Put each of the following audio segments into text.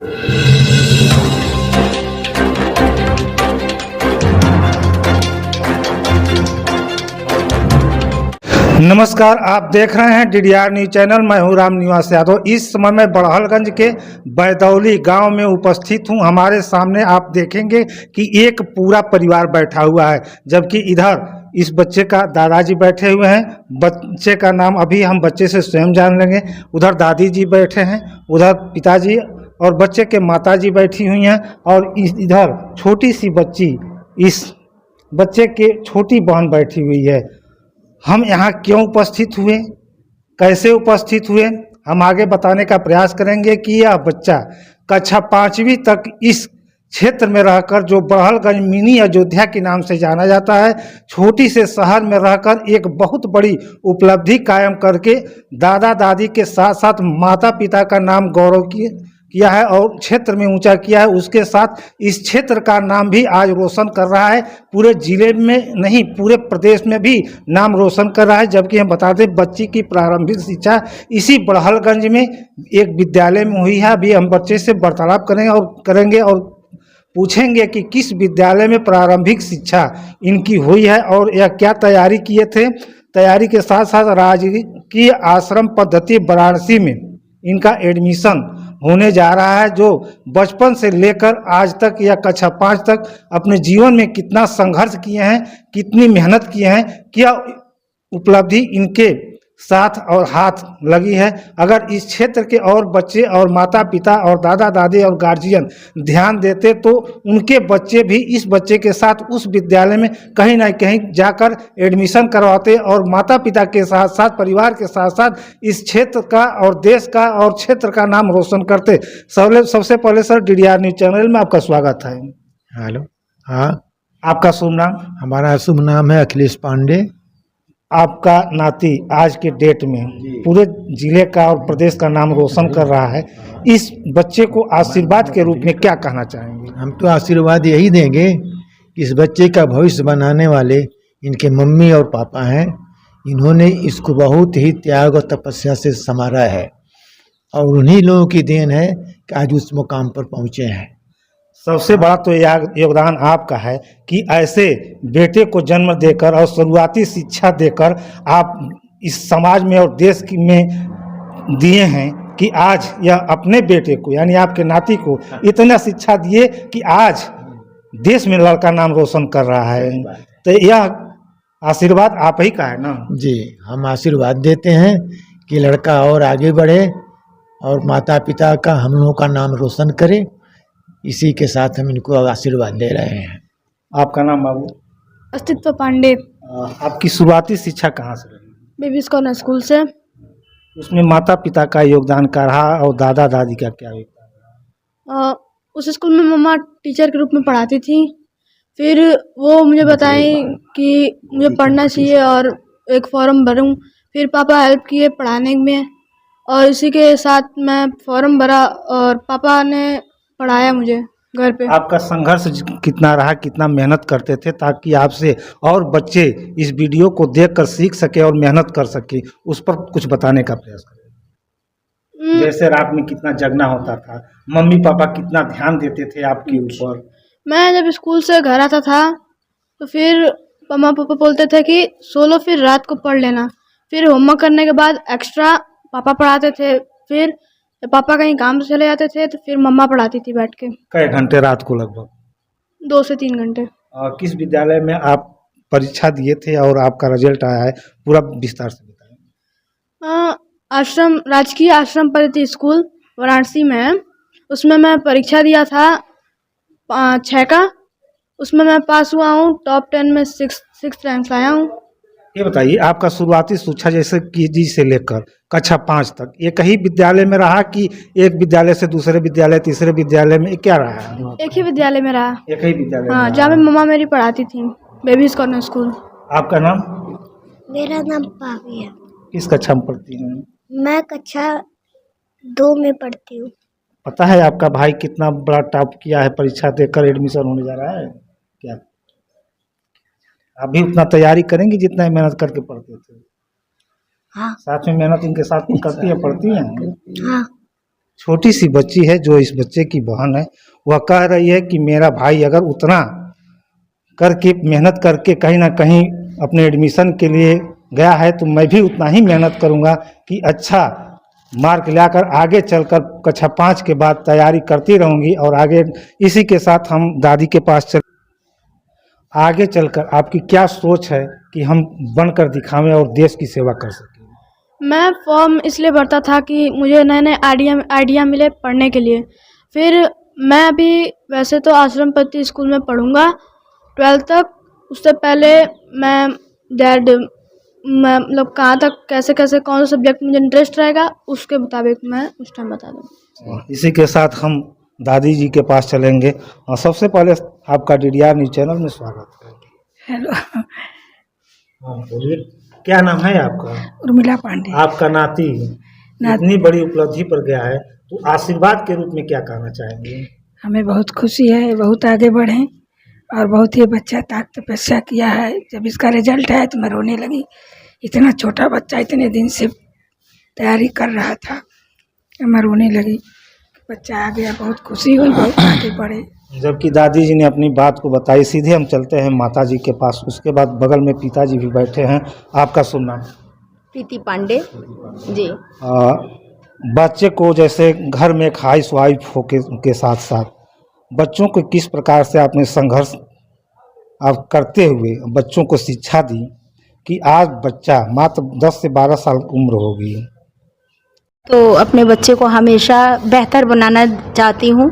नमस्कार, आप देख रहे हैं डीडीआर न्यूज चैनल। मैं हूं राम निवास यादव। इस समय मैं बड़हलगंज के बैदौली गांव में उपस्थित हूं। हमारे सामने आप देखेंगे कि एक पूरा परिवार बैठा हुआ है, जबकि इधर इस बच्चे का दादाजी बैठे हुए हैं। बच्चे का नाम अभी हम बच्चे से स्वयं जान लेंगे। उधर दादी जी बैठे हैं, उधर पिताजी और बच्चे के माताजी बैठी हुई हैं, और इधर छोटी सी बच्ची, इस बच्चे के छोटी बहन बैठी हुई है। हम यहाँ क्यों उपस्थित हुए, कैसे उपस्थित हुए, हम आगे बताने का प्रयास करेंगे कि यह बच्चा कक्षा 5वीं तक इस क्षेत्र में रहकर, जो बड़हलगंज मिनी अयोध्या के नाम से जाना जाता है, छोटी से शहर में रहकर एक बहुत बड़ी उपलब्धि कायम करके दादा दादी के साथ साथ माता पिता का नाम गौरव किया है और क्षेत्र में ऊंचा किया है। उसके साथ इस क्षेत्र का नाम भी आज रोशन कर रहा है। पूरे जिले में नहीं, पूरे प्रदेश में भी नाम रोशन कर रहा है। जबकि हम बता दें, बच्ची की प्रारंभिक शिक्षा इसी बड़हलगंज में एक विद्यालय में हुई है। अभी हम बच्चे से वार्तालाप करेंगे और पूछेंगे कि किस विद्यालय में प्रारंभिक शिक्षा इनकी हुई है और यह क्या तैयारी किए थे। तैयारी के साथ साथ राजकीय आश्रम पद्धति वाराणसी में इनका एडमिशन होने जा रहा है, जो बचपन से लेकर आज तक या कक्षा 5 तक अपने जीवन में कितना संघर्ष किए हैं, कितनी मेहनत किए हैं, क्या उपलब्धि इनके साथ और हाथ लगी है। अगर इस क्षेत्र के और बच्चे और माता पिता और दादा दादी और गार्जियन ध्यान देते तो उनके बच्चे भी इस बच्चे के साथ उस विद्यालय में कहीं ना कहीं जाकर एडमिशन करवाते और माता पिता के साथ साथ परिवार के साथ साथ इस क्षेत्र का और देश का और क्षेत्र का नाम रोशन करते। सबसे पहले सर, डीडीआर न्यूज चैनल में आपका स्वागत है। हेलो। हाँ, आपका शुभ नाम? हमारा शुभ नाम है अखिलेश पांडे। आपका नाती आज के डेट में पूरे जिले का और प्रदेश का नाम रोशन कर रहा है। इस बच्चे को आशीर्वाद के रूप में क्या कहना चाहेंगे? हम तो आशीर्वाद यही देंगे कि इस बच्चे का भविष्य बनाने वाले इनके मम्मी और पापा हैं। इन्होंने इसको बहुत ही त्याग और तपस्या से संवारा है और उन्हीं लोगों की देन है कि आज उस मुकाम पर पहुँचे हैं। सबसे बड़ा तो योगदान आपका है कि ऐसे बेटे को जन्म देकर और शुरुआती शिक्षा देकर आप इस समाज में और देश में दिए हैं कि आज यह अपने बेटे को यानी आपके नाती को इतना शिक्षा दिए कि आज देश में लड़का नाम रोशन कर रहा है। तो यह आशीर्वाद आप ही का है ना? जी, हम आशीर्वाद देते हैं कि लड़का और आगे बढ़े और माता पिता का, हम लोगों का नाम रोशन करे। इसी के साथ हम इनको आशीर्वाद दे रहे हैं। आपका नाम बाबू? अस्तित्व पांडे। आपकी शुरुआती शिक्षा कहाँ से रही? बेबीज कॉर्नर स्कूल से। उसमें माता पिता का योगदान क्या रहा और दादा दादी का क्या योगदान रहा? उस स्कूल में मम्मा टीचर के रूप में पढ़ाती थी। फिर वो मुझे बताई कि मुझे पढ़ना चाहिए और एक फॉर्म भरूं। फिर पापा हेल्प किए पढ़ाने में और इसी के साथ मैं फॉर्म भरा और पापा ने पढ़ाया मुझे घर पे। आपका संघर्ष कितना रहा, कितना मेहनत करते थे ताकि आपसे और बच्चे इस वीडियो को देखकर सीख सके और मेहनत कर सके, उस पर कुछ बताने का प्रयास करें। जैसे रात में कितना जगना होता था, मम्मी पापा कितना ध्यान देते थे आपके ऊपर। मैं जब स्कूल से घर आता था तो फिर मम्मा पापा बोलते थे कि सो लो, फिर रात को पढ़ लेना। फिर होमवर्क करने के बाद एक्स्ट्रा पापा पढ़ाते थे। फिर पापा कहीं काम से चले जाते थे तो फिर मम्मा पढ़ाती थी बैठ के। कई घंटे रात को? लगभग 2 से 3 घंटे। किस विद्यालय में आप परीक्षा दिए थे और आपका रिजल्ट आया है, पूरा विस्तार से बताएं। आश्रम, राजकीय आश्रम पद्धति स्कूल वाराणसी में है। उसमें मैं परीक्षा दिया था 6 का। उसमें मैं पास हुआ हूँ। टॉप 10 में 6 रैंक लाया हूँ। ये बताइए, आपका शुरुआती शिक्षा जैसे केजी से लेकर कक्षा 5 तक एक ही विद्यालय में रहा कि एक विद्यालय से दूसरे विद्यालय, तीसरे विद्यालय में, क्या रहा? एक ही विद्यालय में रहा। एक ही विद्यालय? हाँ, जहाँ में मम्मा मेरी पढ़ाती थी, बेबीज कॉर्नर स्कूल। आपका नाम? मेरा नाम पावी है। किस कक्षा में पढ़ती हैं? मैं कक्षा 2 में पढ़ती हूँ। पता है आपका भाई कितना बड़ा टॉप किया है, परीक्षा देकर एडमिशन होने जा रहा है? क्या आप भी उतना तैयारी करेंगी जितना मेहनत करके पढ़ते थे? हाँ। साथ में मेहनत इनके साथ करती है, पढ़ती हैं? हाँ। छोटी सी बच्ची है जो इस बच्चे की बहन है, वह कह रही है कि मेरा भाई अगर उतना करके मेहनत करके कहीं ना कहीं अपने एडमिशन के लिए गया है तो मैं भी उतना ही मेहनत करूंगा कि अच्छा मार्क लाकर आगे चलकर कक्षा 5 के बाद तैयारी करती रहूंगी। और आगे इसी के साथ हम दादी के पास चल आगे चलकर आपकी क्या सोच है कि हम बनकर दिखावें और देश की सेवा कर सकें? मैं फॉर्म इसलिए भरता था कि मुझे नए नए आइडिया मिले पढ़ने के लिए। फिर मैं अभी वैसे तो आश्रमपति स्कूल में पढ़ूंगा 12th तक। उससे पहले मैं मतलब कहाँ तक कैसे कैसे कौन सा सब्जेक्ट मुझे इंटरेस्ट रहेगा उसके मुताबिक मैं उस टाइम बता दूँ। इसी के साथ हम दादी जी के पास चलेंगे। और सबसे पहले आपका DDR न्यूज़ चैनल में स्वागत है। हेलो, हाँ बोलिए, क्या नाम है आपका? उर्मिला पांडे। आपका नाती इतनी बड़ी उपलब्धि पर गया है तो आशीर्वाद के रूप में क्या कहना चाहेंगे? हमें बहुत खुशी है, बहुत आगे बढ़े और बहुत ही बच्चा तपस्या किया है। जब इसका रिजल्ट आया तो मैं रोने लगी। इतना छोटा बच्चा इतने दिन से तैयारी कर रहा था, मैं रोने लगी। बच्चा आ गया, बहुत खुशी हुई, बहुत आगे बढ़े। जबकि दादी जी ने अपनी बात को बताई, सीधे हम चलते हैं माता जी के पास। उसके बाद बगल में पिताजी भी बैठे हैं। आपका शुभ नाम? प्रीति पांडे जी। बच्चे को जैसे घर में एक हाउस वाइफ हो के साथ साथ बच्चों को किस प्रकार से आपने संघर्ष आप करते हुए बच्चों को शिक्षा दी कि आज बच्चा मात्र 10 से 12 साल की उम्र होगी? तो अपने बच्चे को हमेशा बेहतर बनाना चाहती हूँ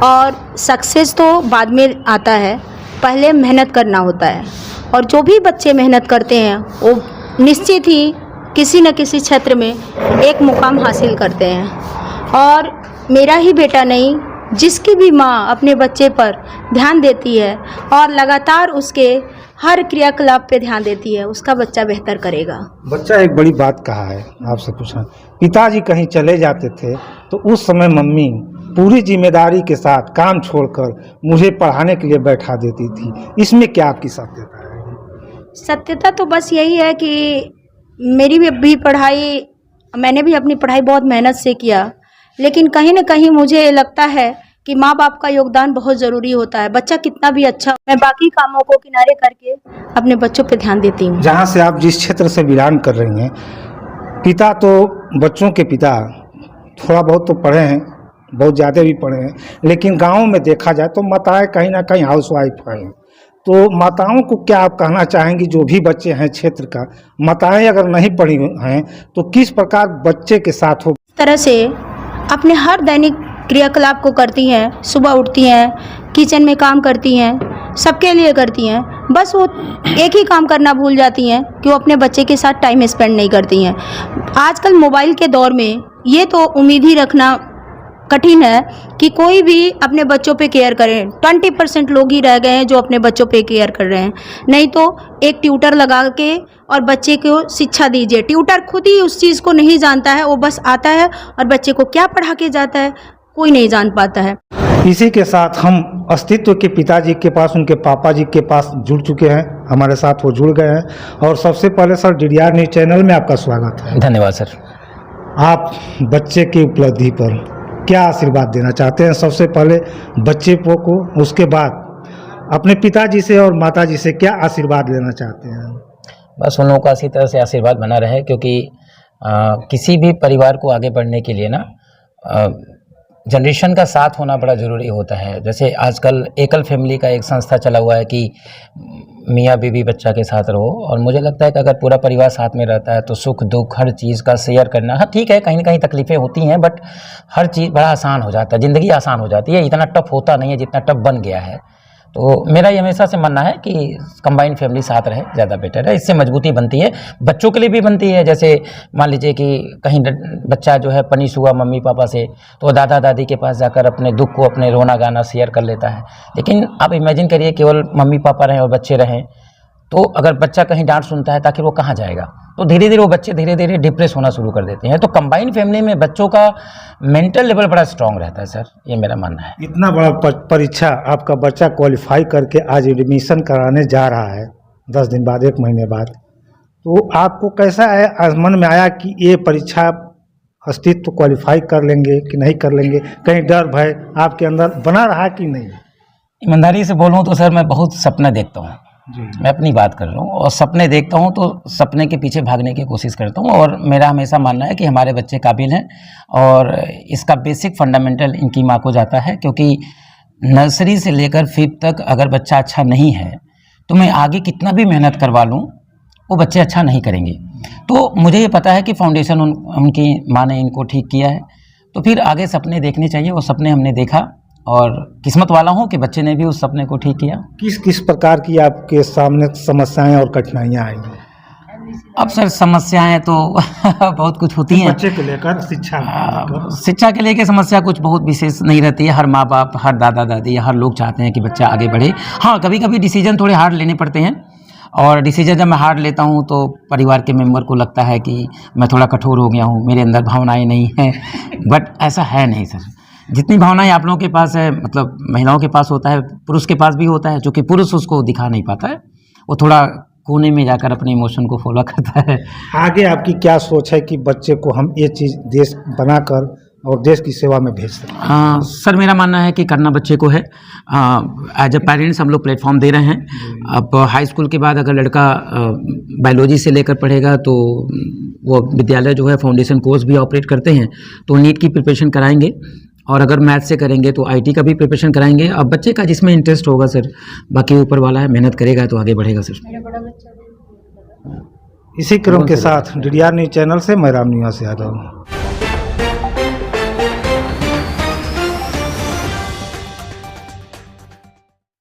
और सक्सेस तो बाद में आता है, पहले मेहनत करना होता है। और जो भी बच्चे मेहनत करते हैं वो निश्चित ही किसी न किसी क्षेत्र में एक मुकाम हासिल करते हैं। और मेरा ही बेटा नहीं, जिसकी भी माँ अपने बच्चे पर ध्यान देती है और लगातार उसके हर क्रियाकलाप पे ध्यान देती है, उसका बच्चा बेहतर करेगा। बच्चा एक बड़ी बात कहा है, आपसे पूछना, पिताजी कहीं चले जाते थे तो उस समय मम्मी पूरी जिम्मेदारी के साथ काम छोड़कर मुझे पढ़ाने के लिए बैठा देती थी। इसमें क्या आपकी सत्यता है? सत्यता तो बस यही है कि मेरी भी पढ़ाई, मैंने भी अपनी पढ़ाई बहुत मेहनत से किया, लेकिन कहीं ना कहीं मुझे लगता है कि माँ बाप का योगदान बहुत ज़रूरी होता है। बच्चा कितना भी अच्छा, मैं बाकी कामों को किनारे करके अपने बच्चों पे ध्यान देती हूँ। जहाँ से आप जिस क्षेत्र से बिलोंग कर रही हैं, पिता तो बच्चों के पिता थोड़ा बहुत तो पढ़े हैं, बहुत ज़्यादा भी पढ़े हैं, लेकिन गांव में देखा जाए तो माताएं कहीं ना कहीं हाउस वाइफ हैं। तो माताओं को क्या आप कहना चाहेंगी, जो भी बच्चे हैं क्षेत्र का, माताएं अगर नहीं पढ़ी हैं तो किस प्रकार बच्चे के साथ हो? इस तरह से अपने हर दैनिक क्रियाकलाप को करती हैं, सुबह उठती हैं, किचन में काम करती हैं, सबके लिए करती हैं, बस वो एक ही काम करना भूल जाती हैं कि वो अपने बच्चे के साथ टाइम स्पेंड नहीं करती हैं। आजकल मोबाइल के दौर में ये तो उम्मीद ही रखना कठिन है कि कोई भी अपने बच्चों पे केयर करें। 20% लोग ही रह गए हैं जो अपने बच्चों पे केयर कर रहे हैं। नहीं तो एक ट्यूटर लगा के और बच्चे को शिक्षा दीजिए। ट्यूटर खुद ही उस चीज़ को नहीं जानता है, वो बस आता है और बच्चे को क्या पढ़ा के जाता है कोई नहीं जान पाता है। इसी के साथ हम अस्तित्व के पिताजी के पास, उनके पापा जी के पास जुड़ चुके हैं। हमारे साथ वो जुड़ गए हैं। और सबसे पहले सर, DDR न्यूज़ चैनल में आपका स्वागत है। धन्यवाद सर। आप बच्चे की उपलब्धि पर क्या आशीर्वाद देना चाहते हैं? सबसे पहले बच्चे को, उसके बाद अपने पिताजी से और माताजी से क्या आशीर्वाद लेना चाहते हैं? बस उन लोगों का इसी तरह से आशीर्वाद बना रहे, क्योंकि किसी भी परिवार को आगे बढ़ने के लिए ना जनरेशन का साथ होना बड़ा ज़रूरी होता है। जैसे आजकल एकल फैमिली का एक संस्था चला हुआ है कि मियाँ बीवी बच्चा के साथ रहो, और मुझे लगता है कि अगर पूरा परिवार साथ में रहता है तो सुख दुख हर चीज़ का शेयर करना, हाँ ठीक है कहीं ना कहीं तकलीफ़ें होती हैं, बट हर चीज़ बड़ा आसान हो जाता है, ज़िंदगी आसान हो जाती है। इतना टफ होता नहीं है जितना टफ बन गया है। तो मेरा ये हमेशा से मानना है कि कंबाइंड फैमिली साथ रहे, ज़्यादा बेटर है। इससे मजबूती बनती है, बच्चों के लिए भी बनती है। जैसे मान लीजिए कि कहीं बच्चा जो है पनिश हुआ मम्मी पापा से, तो दादा दादी के पास जाकर अपने दुख को, अपने रोना गाना शेयर कर लेता है। लेकिन आप इमेजिन करिए केवल मम्मी पापा रहें और बच्चे रहें, तो अगर बच्चा कहीं डांट सुनता है तो आखिर वो कहाँ जाएगा? तो धीरे धीरे वो बच्चे धीरे धीरे डिप्रेस होना शुरू कर देते हैं। तो कंबाइंड फैमिली में बच्चों का मेंटल लेवल बड़ा स्ट्रांग रहता है सर, ये मेरा मानना है। इतना बड़ा परीक्षा आपका बच्चा क्वालिफाई करके आज एडमिशन कराने जा रहा है 10 दिन बाद, 1 महीने बाद, तो आपको कैसा है मन में आया कि ये परीक्षा अस्तित्व क्वालिफाई कर लेंगे कि नहीं कर लेंगे, कहीं डर भय आपके अंदर बना रहा कि नहीं? ईमानदारी से बोलूँ तो सर मैं बहुत सपना देखता हूँ। जी। मैं अपनी बात कर रहा हूँ और सपने देखता हूँ तो सपने के पीछे भागने की कोशिश करता हूँ और मेरा हमेशा मानना है कि हमारे बच्चे काबिल हैं और इसका बेसिक फंडामेंटल इनकी माँ को जाता है, क्योंकि नर्सरी से लेकर 5th तक अगर बच्चा अच्छा नहीं है तो मैं आगे कितना भी मेहनत करवा लूँ वो बच्चे अच्छा नहीं करेंगे। तो मुझे ये पता है कि फाउंडेशन उनकी माँ ने इनको ठीक किया है, तो फिर आगे सपने देखने चाहिए। वो सपने हमने देखा और किस्मत वाला हूँ कि बच्चे ने भी उस सपने को ठीक किया। किस किस प्रकार की आपके सामने समस्याएं और कठिनाइयां आएंगी? अब सर समस्याएं तो बहुत कुछ होती हैं। बच्चे को लेकर, शिक्षा को लेकर। शिक्षा के लेके समस्या कुछ बहुत विशेष नहीं रहती है। हर माँ बाप, हर दादा दादी, हर लोग चाहते हैं कि बच्चा आगे बढ़े। हाँ, कभी कभी डिसीजन थोड़े हार्ड लेने पड़ते हैं और डिसीजन जब मैं हार्ड लेता हूँ तो परिवार के मेंबर को लगता है कि मैं थोड़ा कठोर हो गया हूँ, मेरे अंदर भावनाएं नहीं हैं, बट ऐसा है नहीं सर। जितनी भावनाएं आप लोगों के पास है, मतलब महिलाओं के पास होता है, पुरुष के पास भी होता है, क्योंकि पुरुष उसको दिखा नहीं पाता है, वो थोड़ा कोने में जाकर अपने इमोशन को फॉलो करता है। आगे आपकी क्या सोच है कि बच्चे को हम ये चीज़ देश बनाकर और देश की सेवा में भेज सकते? सर मेरा मानना है कि करना बच्चे को है। एज ए पेरेंट्स हम लोग प्लेटफॉर्म दे रहे हैं। अब हाई स्कूल के बाद अगर लड़का बायोलॉजी से लेकर पढ़ेगा तो वो विद्यालय जो है फाउंडेशन कोर्स भी ऑपरेट करते हैं, तो नीट की प्रिपरेशन कराएंगे और अगर मैथ से करेंगे तो आईटी का भी प्रिपरेशन कराएंगे। अब बच्चे का जिसमें इंटरेस्ट होगा सर, बाकी ऊपर वाला है, मेहनत करेगा तो आगे बढ़ेगा सर। इसी क्रम के साथ DDR न्यूज़ चैनल से मैं राम निवास यादव।